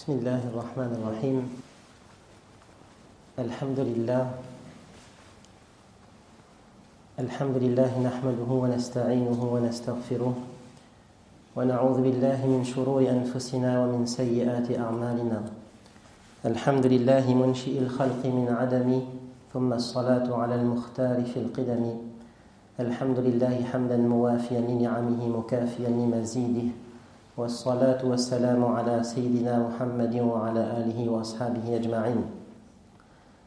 بسم الله الرحمن الرحيم الحمد لله نحمده ونستعينه ونستغفره ونعوذ بالله من شرور أنفسنا ومن سيئات أعمالنا. الحمد لله منشئ الخلق من عدم ثم الصلاة على المختار في القدم. الحمد لله حمدا موافيا لنعمه مكافيا لمزيده، والصلاة والسلام على سيدنا محمد وعلى آله وأصحابه أجمعين.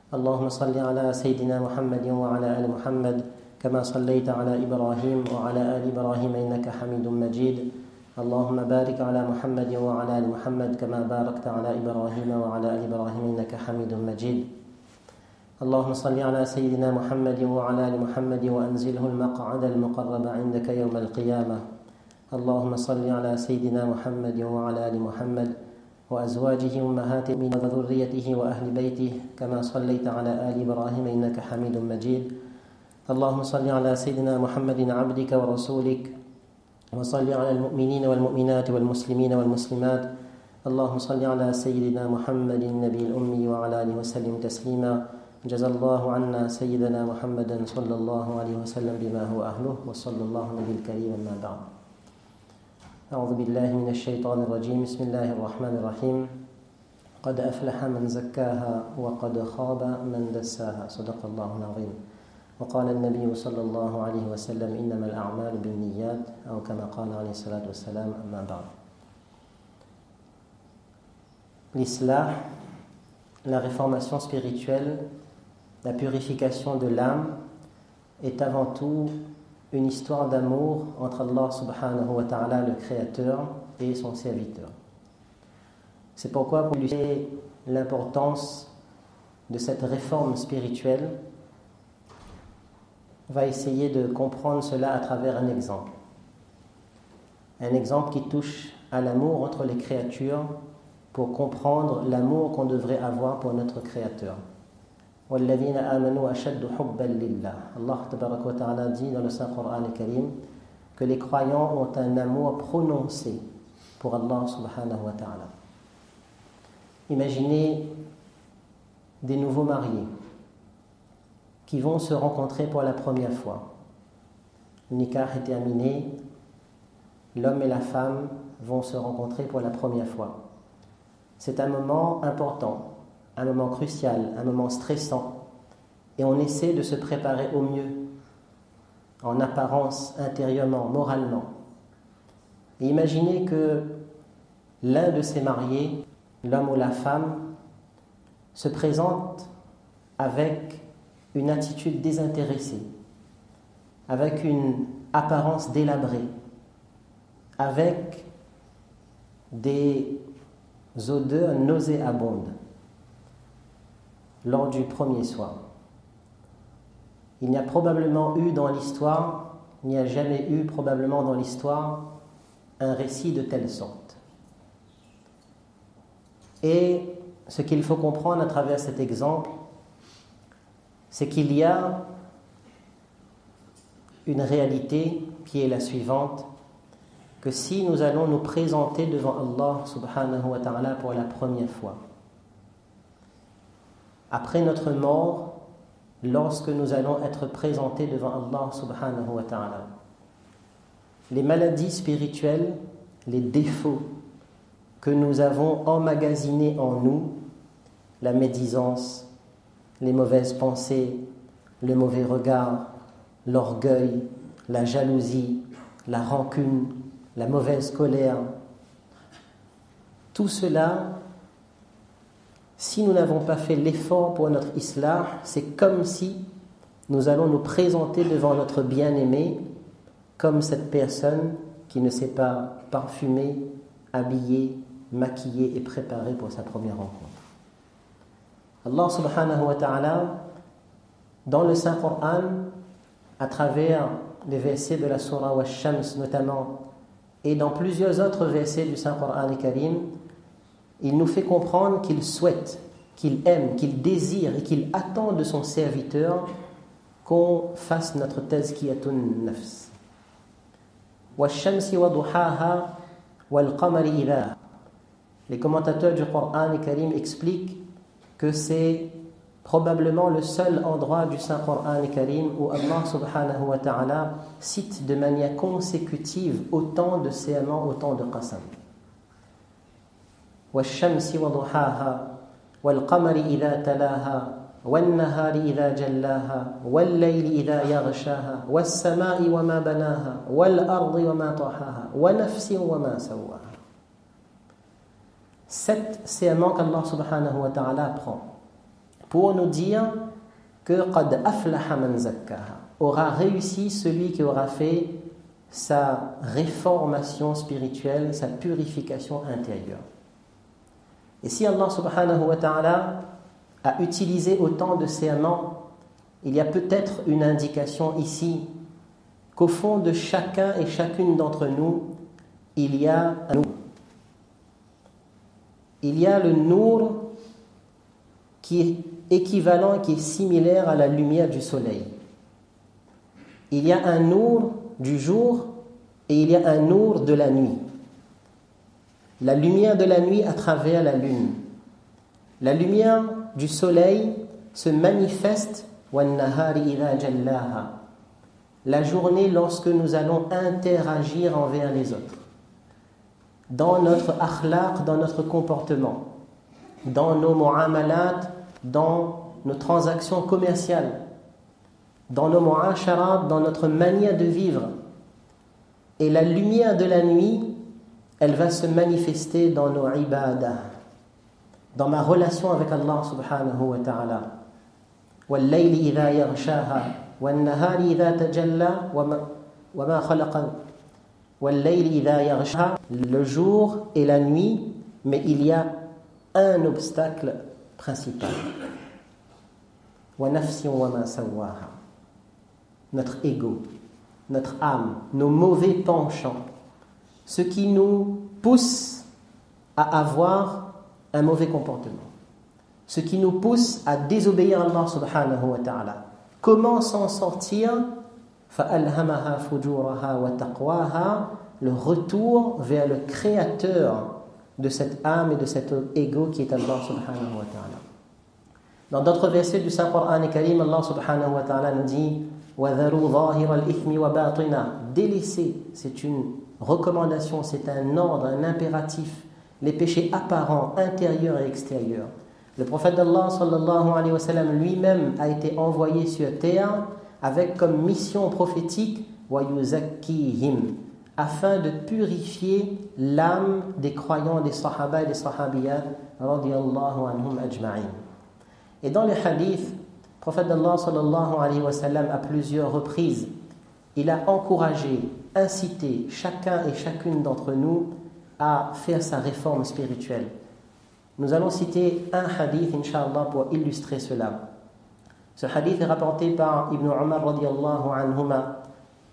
اللهم صل على سيدنا محمد وعلى آل محمد كما صليت على إبراهيم وعلى آل إبراهيم إنك حميد مجيد. اللهم بارك على محمد وعلى آل محمد كما باركت على إبراهيم وعلى آل إبراهيم إنك حميد مجيد. اللهم صل على سيدنا محمد وعلى آل محمد وأنزله المقعد المقرب عندك يوم القيامة. اللهم صل على سيدنا محمد وعلى آل محمد وأزواجه أمهات المؤمنين وذريته وأهل بيته كما صليت على آل إبراهيم إنك حميد مجيد. اللهم صل على سيدنا محمد عبدك ورسولك، وصل على المؤمنين والمؤمنات والمسلمين والمسلمات. اللهم صل على سيدنا محمد النبي الأمي وعلى آله وسلم تسليما. جزا الله عنا سيدنا محمدا صلى الله عليه وسلم بما هو أهله، وصلى الله عليه الكريم. ما بعد. أعوذ بالله من الشيطان الرجيم. بسم الله الرحمن الرحيم. قد أفلح من زكاها وقد خاب من دساها. صدق الله العظيم. وقال النبي صلى الله عليه وسلم إنما الأعمال بالنيات، أو كما قال عليه الصلاة والسلام. أما بعد. L'islah, la réformation spirituelle, la purification de l'âme est avant tout une histoire d'amour entre Allah subhanahu wa ta'ala, le créateur, et son serviteur. C'est pourquoi, pour illustrer l'importance de cette réforme spirituelle, on va essayer de comprendre cela à travers un exemple. Un exemple qui touche à l'amour entre les créatures, pour comprendre l'amour qu'on devrait avoir pour notre créateur. وَالَّذِينَ آمَنُوا أَشَدُّ حُبًّا لِلَّهِ. Allah tabaraka wa ta'ala dit dans le Saint-Coran al-Karim que les croyants ont un amour prononcé pour Allah subhanahu wa ta'ala. Imaginez des nouveaux mariés qui vont se rencontrer pour la première fois. Le nikah est terminé, l'homme et la femme vont se rencontrer pour la première fois. C'est un moment important, un moment crucial, un moment stressant, et on essaie de se préparer au mieux, en apparence, intérieurement, moralement. Et imaginez que l'un de ces mariés, l'homme ou la femme, se présente avec une attitude désintéressée, avec une apparence délabrée, avec des odeurs nauséabondes lors du premier soir. Il n'y a probablement eu dans l'histoire, il n'y a jamais eu probablement dans l'histoire un récit de telle sorte. Et ce qu'il faut comprendre à travers cet exemple, c'est qu'il y a une réalité qui est la suivante, que si nous allons nous présenter devant Allah subhanahu wa ta'ala pour la première fois, après notre mort, lorsque nous allons être présentés devant Allah subhanahu wa ta'ala, les maladies spirituelles, les défauts que nous avons emmagasinés en nous, la médisance, les mauvaises pensées, le mauvais regard, l'orgueil, la jalousie, la rancune, la mauvaise colère, tout cela, si nous n'avons pas fait l'effort pour notre islah, c'est comme si nous allons nous présenter devant notre bien-aimé comme cette personne qui ne s'est pas parfumée, habillée, maquillée et préparée pour sa première rencontre. Allah subhanahu wa ta'ala, dans le Saint-Coran, à travers les versets de la Surah Wash-Shams notamment, et dans plusieurs autres versets du Saint-Coran al-Karim, il nous fait comprendre qu'il souhaite, qu'il aime, qu'il désire et qu'il attend de son serviteur qu'on fasse notre tazkiyatun nafs. Wash-shamsi wa duhaha wal qamari idha. Les commentateurs du Coran Karim expliquent que c'est probablement le seul endroit du Saint-Coran Karim où Allah subhanahu wa ta'ala cite de manière consécutive autant de serments, autant de qasam. وَالشَّمْسِ وَضُحَاهَا وَالْقَمَرِ إِذَا تَلَاهَا وَالنَّهَارِ إِذَا جَلَّاهَا وَاللَّيْلِ إِذَا يَغْشَاهَا وَالسَّمَاءِ وَمَا بَنَاهَا وَالْأَرْضِ وَمَا طَحَاهَا وَنَفْسٍ وَمَا سَوَّاهَا. 7 serments qu'Allah subhanahu wa ta'ala prend pour nous dire que قَدْ أَفْلَحَ مَنْ زَكَّاهَا, aura réussi celui qui aura fait sa réformation spirituelle, sa purification intérieure. Et si Allah subhanahu wa ta'ala a utilisé autant de serments, il y a peut-être une indication ici qu'au fond de chacun et chacune d'entre nous, il y a un nour. Il y a le nour qui est équivalent, qui est similaire à la lumière du soleil. Il y a un nour du jour et il y a un nour de la nuit. La lumière de la nuit à travers la lune. La lumière du soleil se manifeste la journée lorsque nous allons interagir envers les autres. Dans notre akhlaq, dans notre comportement, dans nos mu'amalat, dans nos transactions commerciales, dans nos mu'asharat, dans notre manière de vivre. Et la lumière de la nuit, elle va se manifester dans nos ibadah, dans ma relation avec Allah subhanahu wa ta'ala. وَاللَّيْلِ إِذَا يَغْشَاهَا وَالنَّهَارِ إِذَا تَجَلَّى وَمَا خَلَقَ وَاللَّيْلِ إِذَا يَغْشَاهَا, le jour et la nuit, mais il y a un obstacle principal. وَنَفْسٍ وَمَا سَوَّاهَا, notre ego, notre âme, nos mauvais penchants, ce qui nous pousse à avoir un mauvais comportement, ce qui nous pousse à désobéir à Allah subhanahu wa ta'ala. Comment s'en sortir? فَأَلْهَمَهَا فُجُورَهَا وَتَقْوَاهَا, le retour vers le créateur de cette âme et de cet ego qui est Allah subhanahu wa ta'ala. Dans d'autres versets du Saint-Coran Karim, Allah subhanahu wa ta'ala nous dit وَذَرُوا ظَاهِرَ الْإِثْمِ وَبَاطِنَا, délaissez, c'est une recommandation, c'est un ordre, un impératif, les péchés apparents, intérieurs et extérieurs. Le prophète d'Allah sallallahu alayhi wa sallam lui-même a été envoyé sur terre avec comme mission prophétique وَيُزَكِّيهِمْ, afin de purifier l'âme des croyants, des sahaba et des sahabiyat radiyallahu anhum ajma'in. Et dans les hadiths, le prophète d'Allah sallallahu alayhi wa sallam à plusieurs reprises, il a encouragé, incité chacun et chacune d'entre nous à faire sa réforme spirituelle. Nous allons citer un hadith, Inch'Allah, pour illustrer cela. Ce hadith est rapporté par Ibn Umar radiyallahu anhuma.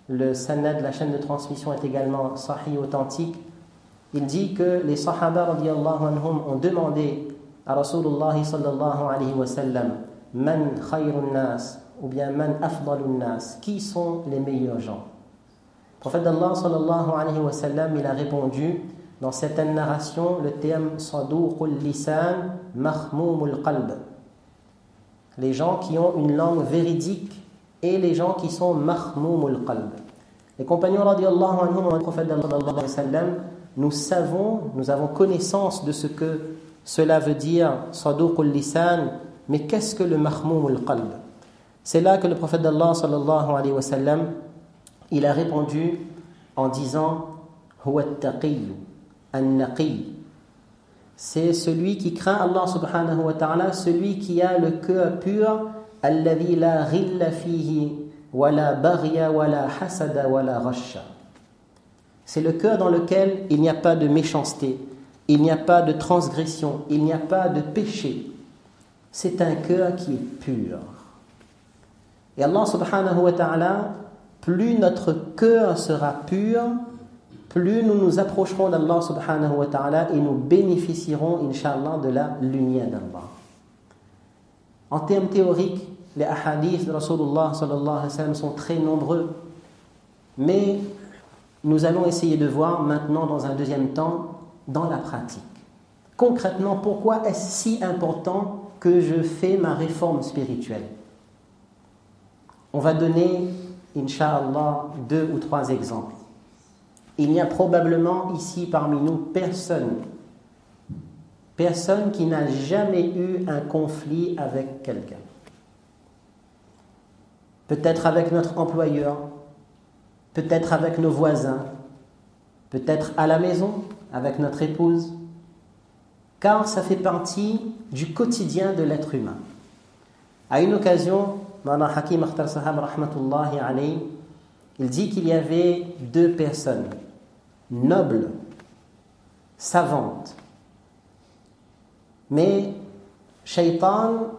Le sanad, la chaîne de transmission, est également sahih, authentique. Il dit que les sahaba radiyallahu anhum ont demandé à Rasulullah sallallahu alayhi wa sallam Man khayrun nas, ou bien Man afdalun nas, qui sont les meilleurs gens? Le prophète d'Allah sallallahu alayhi wa sallam, il a répondu dans certaines narrations le terme saduqul lisan mahmoumul qalb, les gens qui ont une langue véridique et les gens qui sont mahmoumul qalb. Les compagnons radiyallahu anhum, le prophète d'Allah sallallahu alayhi wa sallam, nous avons connaissance de ce que cela veut dire saduqul lisan, mais qu'est-ce que le mahmoumul qalb? C'est là que le prophète d'Allah sallallahu alayhi wa sallam, il a répondu en disant huwa at-taqi an-naqi, c'est celui qui craint Allah subhanahu wa ta'ala, celui qui a le cœur pur, alladhi la ghilla fihi wala baghya wala hasada wala ghasha. C'est le cœur dans lequel il n'y a pas de méchanceté, il n'y a pas de transgression, il n'y a pas de péché. C'est un cœur qui est pur. Et Allah subhanahu wa ta'ala, plus notre cœur sera pur, plus nous nous approcherons d'Allah subhanahu wa ta'ala et nous bénéficierons, incha'Allah, de la lumière d'Allah. En termes théoriques, les ahadiths de Rasulullah sallallahu alayhi wa sallam sont très nombreux, mais nous allons essayer de voir maintenant, dans un deuxième temps, dans la pratique. Concrètement, pourquoi est-ce si important que je fais ma réforme spirituelle? On va donner, Inch'Allah, 2 ou 3 exemples. Il n'y a probablement ici parmi nous personne qui n'a jamais eu un conflit avec quelqu'un. Peut-être avec notre employeur, peut-être avec nos voisins, peut-être à la maison, avec notre épouse, car ça fait partie du quotidien de l'être humain. À une occasion, Mawlana Hakim Akhtar Sahab rahmatullahi alayhi, il dit qu'il y avait 2 personnes nobles, savantes, mais Shaitan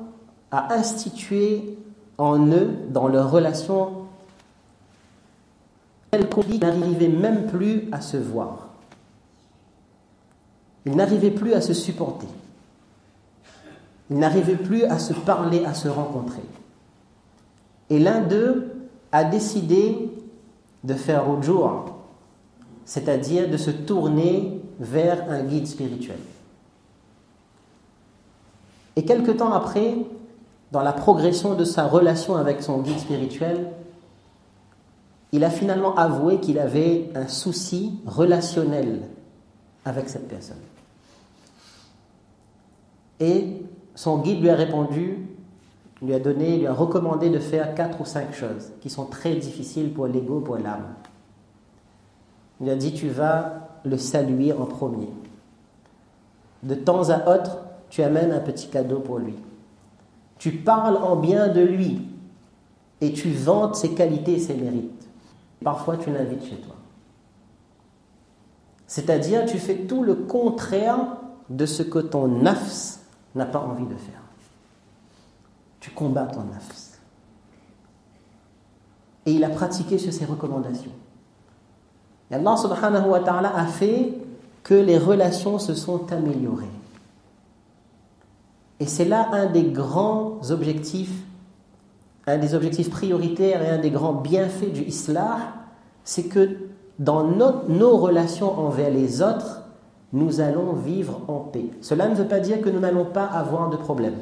a institué en eux, dans leur relation, tel conflit qu'ils n'arrivaient même plus à se voir. Ils n'arrivaient plus à se supporter. Ils n'arrivaient plus à se parler, à se rencontrer. Et l'un d'eux a décidé de faire rujou', c'est-à-dire de se tourner vers un guide spirituel. Et quelque temps après, dans la progression de sa relation avec son guide spirituel, il a finalement avoué qu'il avait un souci relationnel avec cette personne. Et son guide lui a répondu, lui a recommandé de faire 4 ou 5 choses qui sont très difficiles pour l'ego, pour l'âme. Il a dit, tu vas le saluer en premier. De temps à autre, tu amènes un petit cadeau pour lui. Tu parles en bien de lui et tu vantes ses qualités et ses mérites. Parfois, tu l'invites chez toi. C'est-à-dire, tu fais tout le contraire de ce que ton nafs n'a pas envie de faire. Tu combats ton nafs. Et il a pratiqué sur ses recommandations. Et Allah subhanahu wa ta'ala a fait que les relations se sont améliorées. Et c'est là un des objectifs prioritaires et un des grands bienfaits du islam, c'est que dans nos relations envers les autres, nous allons vivre en paix. Cela ne veut pas dire que nous n'allons pas avoir de problèmes.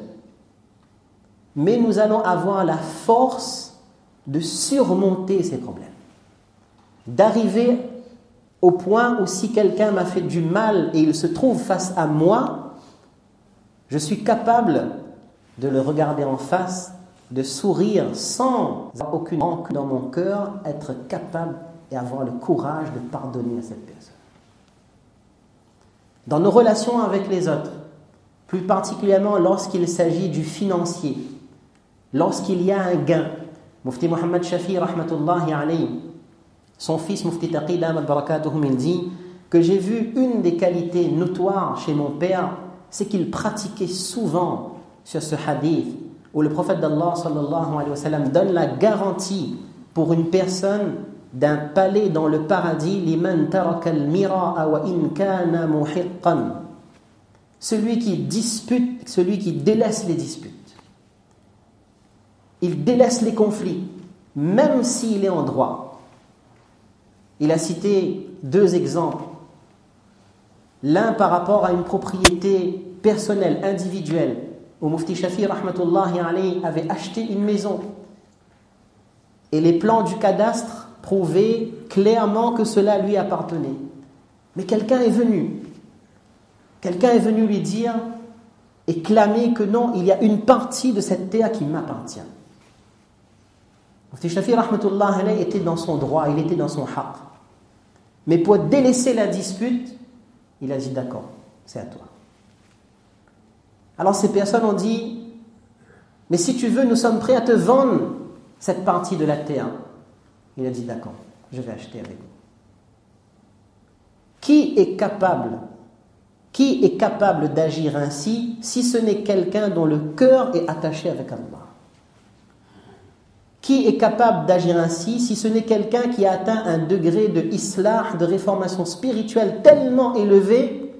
Mais nous allons avoir la force de surmonter ces problèmes. D'arriver au point où si quelqu'un m'a fait du mal et il se trouve face à moi, je suis capable de le regarder en face, de sourire sans aucune rancune dans mon cœur, être capable et avoir le courage de pardonner à cette personne. Dans nos relations avec les autres, plus particulièrement lorsqu'il s'agit du financier, lorsqu'il y a un gain, Mufti Muhammad Shafi rahmatullahi alayhi, son fils Mufti Taqi Damat Barakatuhum, il dit que j'ai vu une des qualités notoires chez mon père, c'est qu'il pratiquait souvent sur ce hadith où le prophète d'Allah sallallahu alayhi wa sallam donne la garantie pour une personne d'un palais dans le paradis, liman taraka al-mira'a wa in kana muhiqqan, celui qui dispute, celui qui délaisse les disputes, il délaisse les conflits même s'il est en droit. Il a cité 2 exemples, l'un par rapport à une propriété personnelle, individuelle, où Mufti Shafi rahmatullahi alayhi avait acheté une maison et les plans du cadastre prouvaient clairement que cela lui appartenait. Mais quelqu'un est venu lui dire et clamer que non, il y a une partie de cette terre qui m'appartient. Mufti Shafi rahmatullahi alayhi était dans son droit, il était dans son haqq. Mais pour délaisser la dispute, il a dit d'accord, c'est à toi. Alors ces personnes ont dit, mais si tu veux, nous sommes prêts à te vendre cette partie de la terre. Il a dit d'accord, je vais acheter avec vous. Qui est capable d'agir ainsi si ce n'est quelqu'un dont le cœur est attaché avec Allah? Qui est capable d'agir ainsi si ce n'est quelqu'un qui a atteint un degré de islah, de réformation spirituelle tellement élevé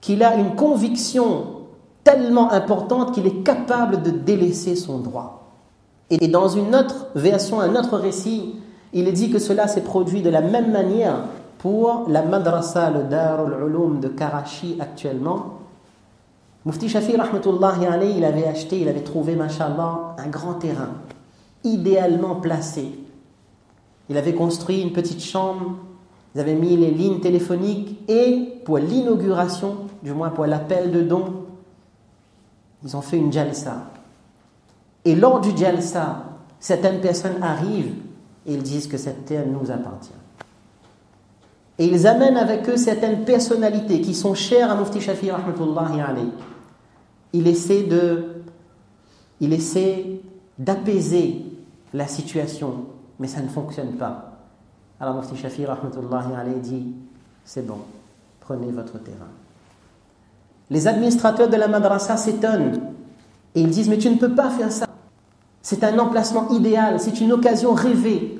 qu'il a une conviction tellement importante qu'il est capable de délaisser son droit? Et dans une autre version, un autre récit, il est dit que cela s'est produit de la même manière pour la madrasa, le Darul Ulum de Karachi actuellement, Mufti Shafi rahmatullahi alayhi, il avait trouvé, mashallah, un grand terrain, idéalement placé. Il avait construit une petite chambre, ils avaient mis les lignes téléphoniques et pour l'inauguration, du moins pour l'appel de dons, ils ont fait une jalsa. Et lors du jalsa, certaines personnes arrivent et ils disent que cette terre nous appartient. Et ils amènent avec eux certaines personnalités qui sont chères à Mufti Shafi rahmatullahi alayhi. Il essaie d'apaiser la situation, mais ça ne fonctionne pas. Alors Mufti Shafi rahmatullahi alayhi dit, c'est bon, prenez votre terrain. Les administrateurs de la madrasa s'étonnent et ils disent, mais tu ne peux pas faire ça. C'est un emplacement idéal, c'est une occasion rêvée.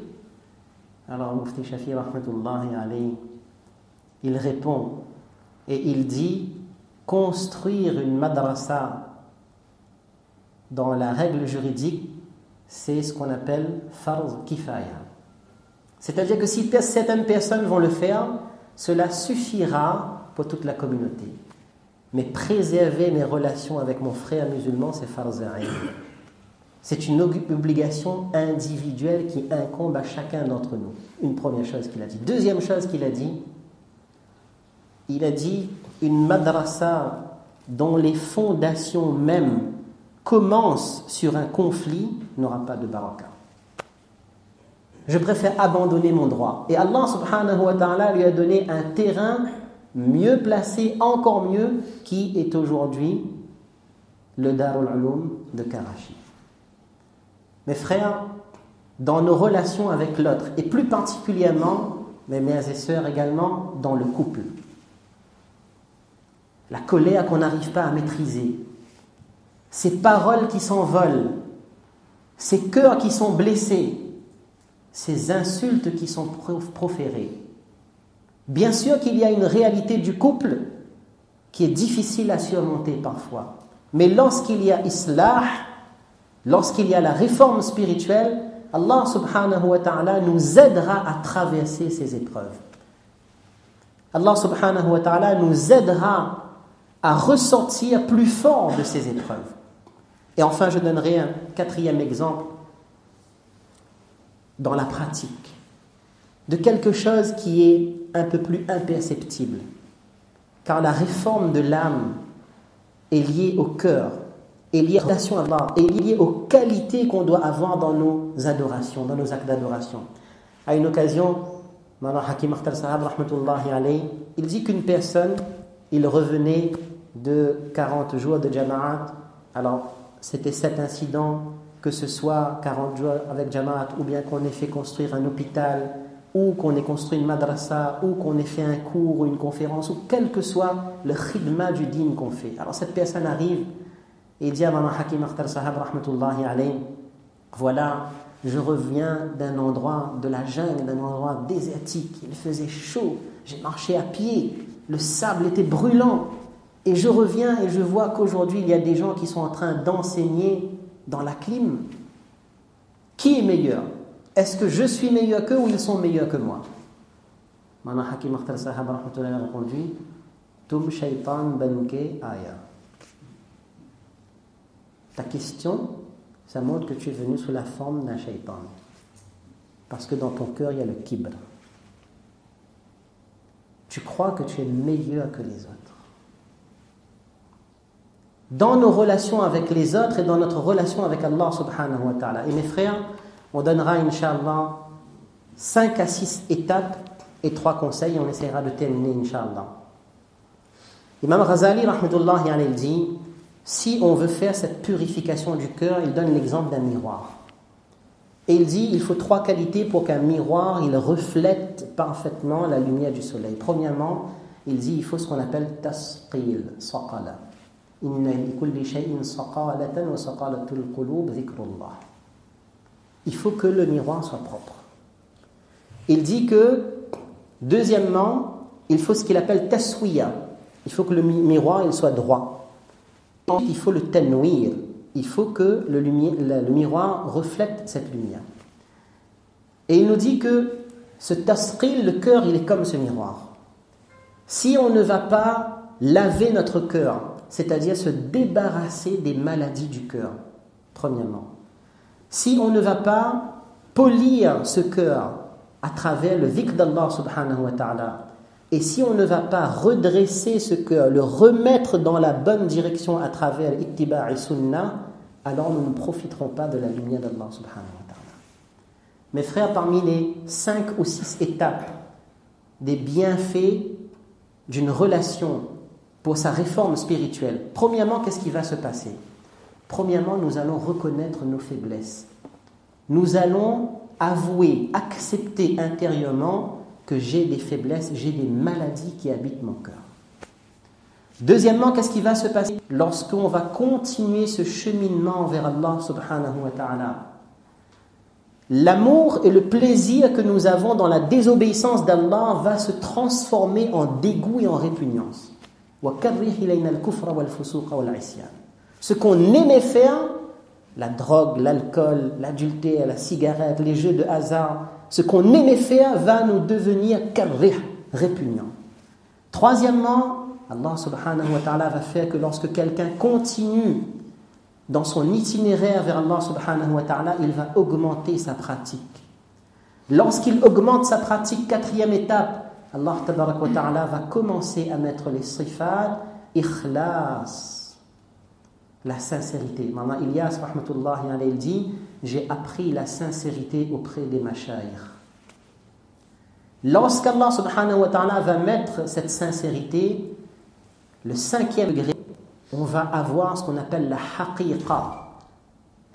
Alors Mufti Shafi rahmatullahi alayhi, il répond et il dit, construire une madrasa dans la règle juridique, c'est ce qu'on appelle farz kifaya. C'est-à-dire que si certaines personnes vont le faire, cela suffira pour toute la communauté. Mais préserver mes relations avec mon frère musulman, c'est farz ayn. C'est une obligation individuelle qui incombe à chacun d'entre nous. Une première chose qu'il a dit. Deuxième chose qu'il a dit, une madrasa dont les fondations même commencent sur un conflit n'aura pas de baraka. Je préfère abandonner mon droit. Et Allah subhanahu wa ta'ala lui a donné un terrain mieux placé, encore mieux, qui est aujourd'hui le Darul Uloum de Karachi. Mes frères, dans nos relations avec l'autre, et plus particulièrement, mes mères et sœurs également, dans le couple, la colère qu'on n'arrive pas à maîtriser, ces paroles qui s'envolent, ces cœurs qui sont blessés, ces insultes qui sont proférées. Bien sûr qu'il y a une réalité du couple qui est difficile à surmonter parfois. Mais lorsqu'il y a islah, lorsqu'il y a la réforme spirituelle, Allah subhanahu wa ta'ala nous aidera à traverser ces épreuves. Allah subhanahu wa ta'ala nous aidera à ressortir plus fort de ces épreuves. Et enfin, je donnerai un quatrième exemple dans la pratique de quelque chose qui est un peu plus imperceptible. Car la réforme de l'âme est liée au cœur, est liée à la relation à Allah, est liée aux qualités qu'on doit avoir dans nos adorations, dans nos actes d'adoration. À une occasion, Mawlana Hakim Akhtar Sahab, rahmatullahi alayhi, il dit qu'une personne, il revenait de 40 jours de Jama'at. Alors, c'était cet incident, que ce soit 40 jours avec Jama'at, ou bien qu'on ait fait construire un hôpital, ou qu'on ait construit une madrasa, ou qu'on ait fait un cours ou une conférence, ou quel que soit le khidma du dîn qu'on fait. Alors, cette personne arrive et dit à Mawlana Hakim Akhtar Sahab, rahmatullahi alayhi, voilà, je reviens d'un endroit de la jungle, d'un endroit désertique, il faisait chaud, j'ai marché à pied, le sable était brûlant, et je reviens et je vois qu'aujourd'hui il y a des gens qui sont en train d'enseigner dans la clim. Qui est meilleur? Est-ce que je suis meilleur qu'eux ou ils sont meilleurs que moi? Mawlana Hakim Akhtar Sahab rahmatullahi alayhi a répondu, Tum shaytan banke aya. Ta question, ça montre que tu es venu sous la forme d'un shaytan. Parce que dans ton cœur, il y a le kibr. Tu crois que tu es meilleur que les autres. Dans nos relations avec les autres et dans notre relation avec Allah subhanahu wa ta'ala. Et mes frères, on donnera, Inch'Allah, 5 à 6 étapes et 3 conseils. On essaiera de terminer, Inch'Allah. Imam Ghazali, rahmatullahi alayhi, dit, si on veut faire cette purification du cœur, il donne l'exemple d'un miroir. Et il dit, il faut 3 qualités pour qu'un miroir, il reflète parfaitement la lumière du soleil. Premièrement, il dit, il faut ce qu'on appelle tasqil, saqala. Inna li kulli shay'in saqalatan wa saqalatul qulub dhikrullah. Il faut que le miroir soit propre. Il dit que, deuxièmement, il faut ce qu'il appelle taswiya. Il faut que le miroir il soit droit. Il faut le tanwir. Il faut que le miroir reflète cette lumière. Et il nous dit que ce tasqil, le cœur, il est comme ce miroir. Si on ne va pas laver notre cœur c'est-à-dire se débarrasser des maladies du cœur, premièrement. Si on ne va pas polir ce cœur à travers le dhikr d'Allah subhanahu wa ta'ala, et si on ne va pas redresser ce cœur, le remettre dans la bonne direction à travers l'ittiba' et sunnah, alors nous ne profiterons pas de la lumière d'Allah subhanahu wa ta'ala. Mes frères, parmi les 5 ou 6 étapes des bienfaits d'une relation pour sa réforme spirituelle, premièrement, qu'est-ce qui va se passer? Premièrement, nous allons reconnaître nos faiblesses. Nous allons avouer, accepter intérieurement que j'ai des faiblesses, j'ai des maladies qui habitent mon cœur. Deuxièmement, qu'est-ce qui va se passer lorsqu'on va continuer ce cheminement vers Allah subhanahu wa ta'ala? L'amour et le plaisir que nous avons dans la désobéissance d'Allah va se transformer en dégoût et en répugnance. Ce qu'on aimait faire, la drogue, l'alcool, l'adultère, la cigarette, les jeux de hasard, ce qu'on aimait faire va nous devenir karrih, répugnant. Troisièmement, Allah subhanahu wa ta'ala va faire que lorsque quelqu'un continue dans son itinéraire vers Allah subhanahu wa ta'ala, il va augmenter sa pratique. Lorsqu'il augmente sa pratique, quatrième étape, Allah tabarak wa ta'ala va commencer à mettre les sifat, ikhlas, la sincérité. Maman Ilyas, rahmatullahi alayhi, dit, j'ai appris la sincérité auprès des mashayikh. Lorsqu'Allah subhanahu wa ta'ala va mettre cette sincérité, le 5e degré, on va avoir ce qu'on appelle la haqiqa,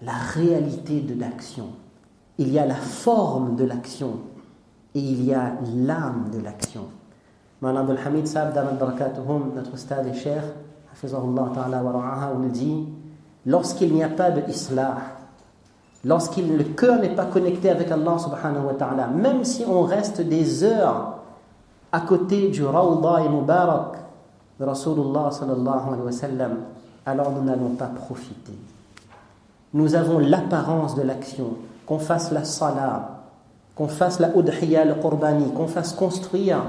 la réalité de l'action. Il y a la forme de l'action et il y a l'âme de l'action. Mawlana Abdul Hamid Saab Damat Barakatuhum, notre ustad et cheikh, hafizahullah ta'ala wa ra'aha, nous dit, lorsqu'il n'y a pas de islah, le cœur n'est pas connecté avec Allah subhanahu wa ta'ala, même si on reste des heures à côté du Rawda et Mubarak de Rasulullah sallallahu alayhi wa sallam, alors nous n'allons pas profiter. Nous avons l'apparence de l'action, qu'on fasse la salat, qu'on fasse la udhiya, le qurbani, qu'on fasse construire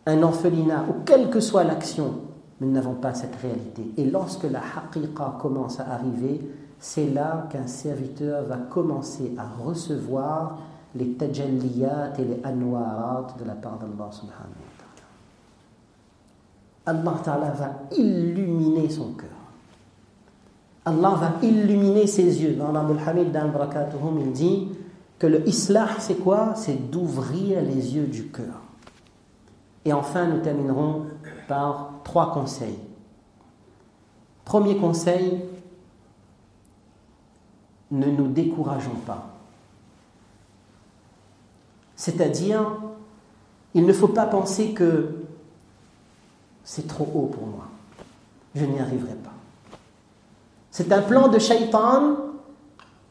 un orphelinat, ou quelle que soit l'action, nous n'avons pas cette réalité. Et lorsque la haqiqa commence à arriver, c'est là qu'un serviteur va commencer à recevoir les tajalliyat et les anwarat de la part d'Allah subhanahu wa ta'ala. Allah ta'ala va illuminer son cœur. Allah va illuminer ses yeux. Dans l'Abdul Hamid Dan Barakatuhum, il dit que le islah, c'est quoi? C'est d'ouvrir les yeux du cœur. Et enfin, nous terminerons par 3 conseils. Premier conseil, ne nous décourageons pas. C'est-à-dire, il ne faut pas penser que c'est trop haut pour moi, je n'y arriverai pas. C'est un plan de shaitan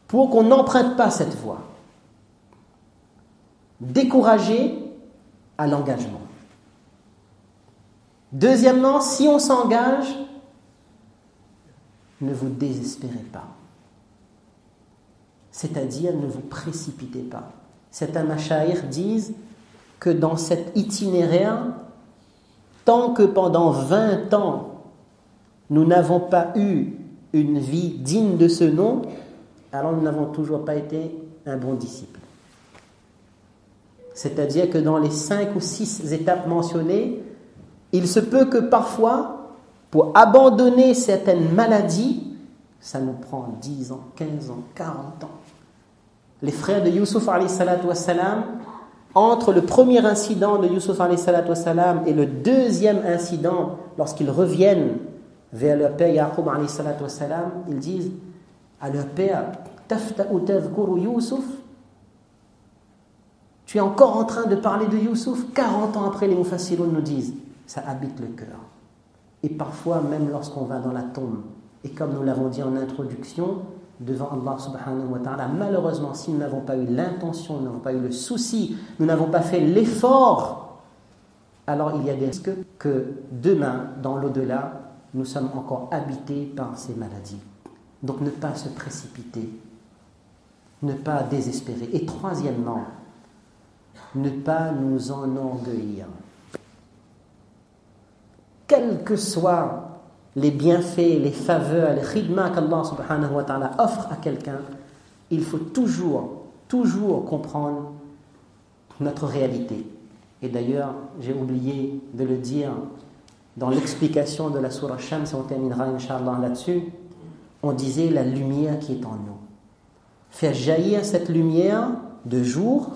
pour qu'on n'emprunte pas cette voie. Décourager à l'engagement. Deuxièmement, si on s'engage, ne vous désespérez pas. C'est-à-dire, ne vous précipitez pas. Certains mashayikh disent que dans cet itinéraire, tant que pendant 20 ans, nous n'avons pas eu une vie digne de ce nom, alors nous n'avons toujours pas été un bon disciple. C'est-à-dire que dans les 5 ou 6 étapes mentionnées, il se peut que parfois, pour abandonner certaines maladies, ça nous prend 10 ans, 15 ans, 40 ans. Les frères de Youssouf alayhi salatu wassalam, entre le premier incident de Youssouf alayhi salatu wassalam et le deuxième incident, lorsqu'ils reviennent vers leur père Yaqub alayhi salatu wassalam, ils disent à leur père, Tafta'u tadhkuru Youssouf, tu es encore en train de parler de Youssouf. 40 ans après, les mufassiroun nous disent, ça habite le cœur. Et parfois, même lorsqu'on va dans la tombe, et comme nous l'avons dit en introduction, devant Allah subhanahu wa ta'ala, malheureusement, si nous n'avons pas eu l'intention, nous n'avons pas eu le souci, nous n'avons pas fait l'effort, alors il y a des risques que demain, dans l'au-delà, nous sommes encore habités par ces maladies. Donc ne pas se précipiter, ne pas désespérer. Et troisièmement, ne pas nous enorgueillir. Quelle que soit les bienfaits, les faveurs, les khidma qu'Allah subhanahu wa ta'ala offre à quelqu'un, il faut toujours comprendre notre réalité. Et d'ailleurs, j'ai oublié de le dire dans l'explication de la sourate Shams, et on terminera Inch'Allah là-dessus, on disait la lumière qui est en nous. Faire jaillir cette lumière de jour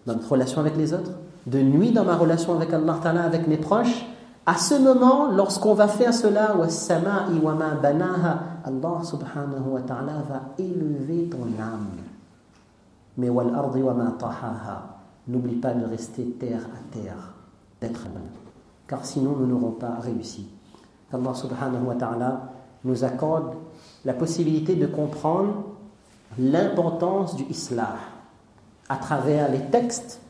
dans notre relation avec les autres, de nuit dans ma relation avec Allah Ta'ala, avec mes proches. À ce moment, lorsqu'on va faire cela, وَالسَّمَاءِ وَمَا بَنَاهَا, Allah subhanahu wa ta'ala va élever ton âme. Mais وَالْأَرْضِ وَمَا طَحَاهَا, n'oublie pas de rester terre à terre, d'être humain. Car sinon nous n'aurons pas réussi. Allah subhanahu wa ta'ala nous accorde la possibilité de comprendre l'importance du islah à travers les textes,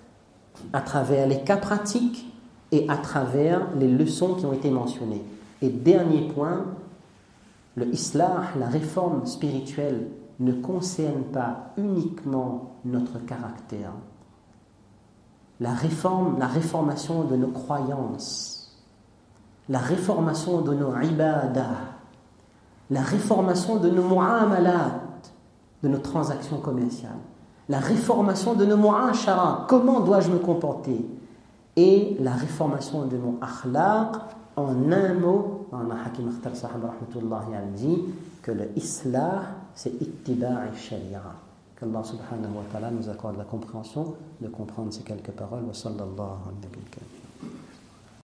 à travers les cas pratiques et à travers les leçons qui ont été mentionnées. Et dernier point, le islah, la réforme spirituelle, ne concerne pas uniquement notre caractère. La réformation de nos croyances, la réformation de nos ibadah, la réformation de nos mu'amalat, de nos transactions commerciales, la réformation de nos mu'ashara, comment dois-je me comporter, et la réformation de mon akhlaq. En un mot, Hakim Akhtar Sahab rahmatullahi alayhi dit que le islah, c'est ittiba' al-sharia. Qu'Allah subhanahu wa ta'ala nous accorde la compréhension de comprendre ces quelques paroles. Wa sallallahu alayhi wa sallam.